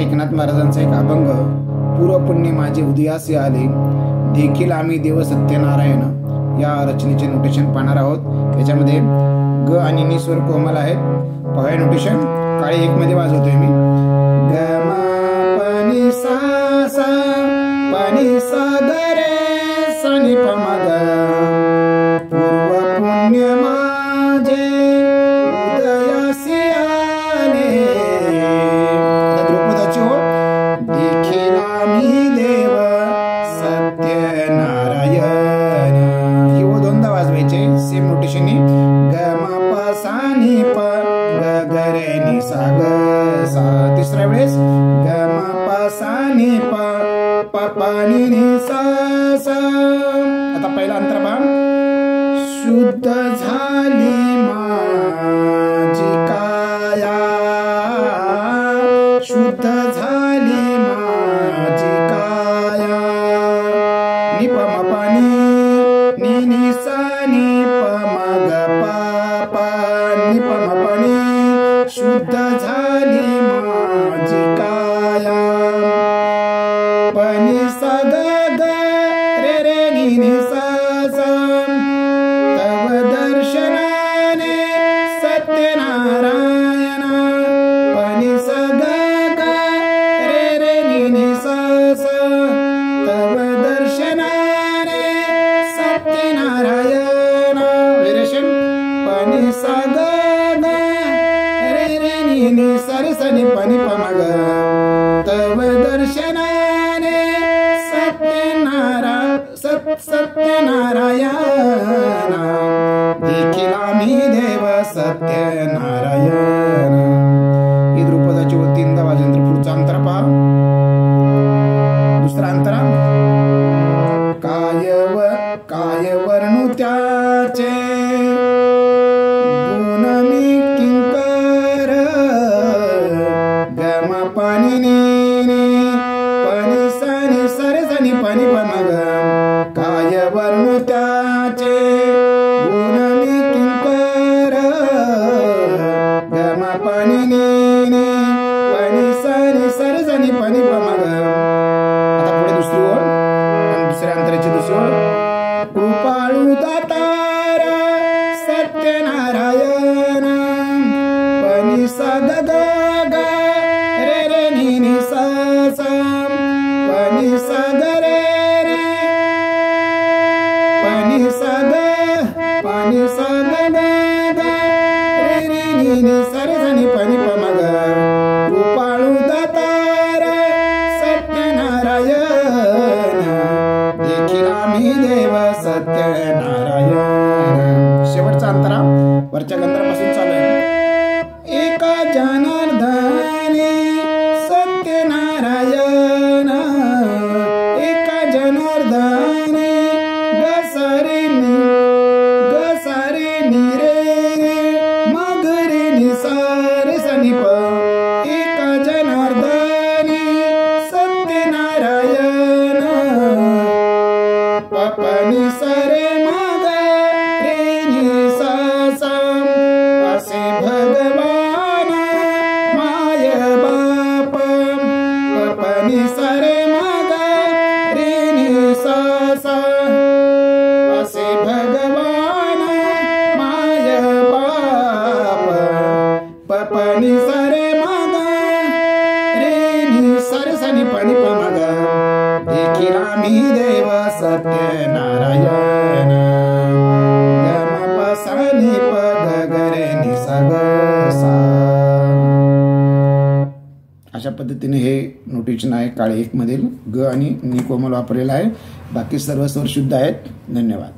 एकनाथ महाराजांचा एक अभंग, पूर्वपुण्य माझे उदयासी आले, देखील आम्ही देव सत्यनारायण, या रचनेचे नोटेशन पाहणार आहोत। याच्यामध्ये ग आणि नि स्वर कोमल आहेत। पाहूया नोटेशन। काळी 1 मध्ये वाजवतोय मी। ग म प नि सा सा प नि सा ग रे सा नि प म ग, पूर्वपुण्य माझे उदयासी आले। आता द्रुपदाची ओळ, देखील आम्ही देव सत्यनारायण, ही ओळ 2दा वाजवायचे सेम नोटेशननी। ग म प सा नि प ग ग रे नि सा ग सा। तिसऱ्या वेळेस ग म प सा नि प प प नि नि सा सा। आता पहिला अंतर पहा। शुद्ध झाली माझी काया, शुद्ध झाली माझी काया, नि प म प नि नि सा नि प म ग प प नि प म प नि, शुद्ध झाली माझी काया, प नि सा ग ग रे रे नि नि सा सा। तव दर्शनाने सत्यनारायण, प नि सा ग ग रे रे नि नि सा सा। तव दर्शनाने सत्यनारायण, वेरेशन प नि सा ग ग रे रे नि नि सा रे सा नि प नि प म ग। तव दर्शनाने सत्यनारायण, देखील आम्ही देव सत्यनारायण। ही द्रुपदाची ओळ 3दा वाजल्यानंतर पुढचा अंतरा पहा। दुसरा अंतरा। काय वर्णू त्याचे गुण मी किंकर, ग म प नि नि प नि सा नि सा रे सा नि प नि प म ग। काय वर्णू त्याचे गुण मी किंकर, ग म प नि नि प नि सा रे सा नि प नि प म ग। आता पुढे दुसरी ओळ आणि दुसऱ्या अंतराची दुसरी ओळ। कृपाळू दातार सत्यनारायण, प नि सा ग ग ग रे रे नि नि सा सा। प नि सा ग रे रे प नि सा ग प नि सा ग ग ग रे रे नि नि सा रे सा नि प नि प म ग। कृपाळू दातार सत्यनारायण, देखील आम्ही देव सत्यनारायण। शेवटचा अंतरा वरच्या गंधरापासून चालू आहे। एका जनार्दनी सत्यनारायण, एका जनार्दनी ग सा रे नि रे रे म ग रे नि सा रे सा नि प। एका जनार्दनी सत्यनारायण, प प नि सा रे म ग रे नि सा सा। असे भगवान माय बाप, प प नि सा रे म ग रे नि सा सा। असे भगवान माय बाप, प प नि सा रे म ग रे नि सा रे सा नि प नि प म ग। देखील आम्ही देव सत्यनारायण, ग म प सा नि प ग ग रे नि सा ग सा। अशा पद्धतीने हे नोटेशन आहे काळे 1 मधील ग आणि नि कोमल वापरलेलं आहे। बाकी सर्व स्वर शुद्ध आहेत। धन्यवाद।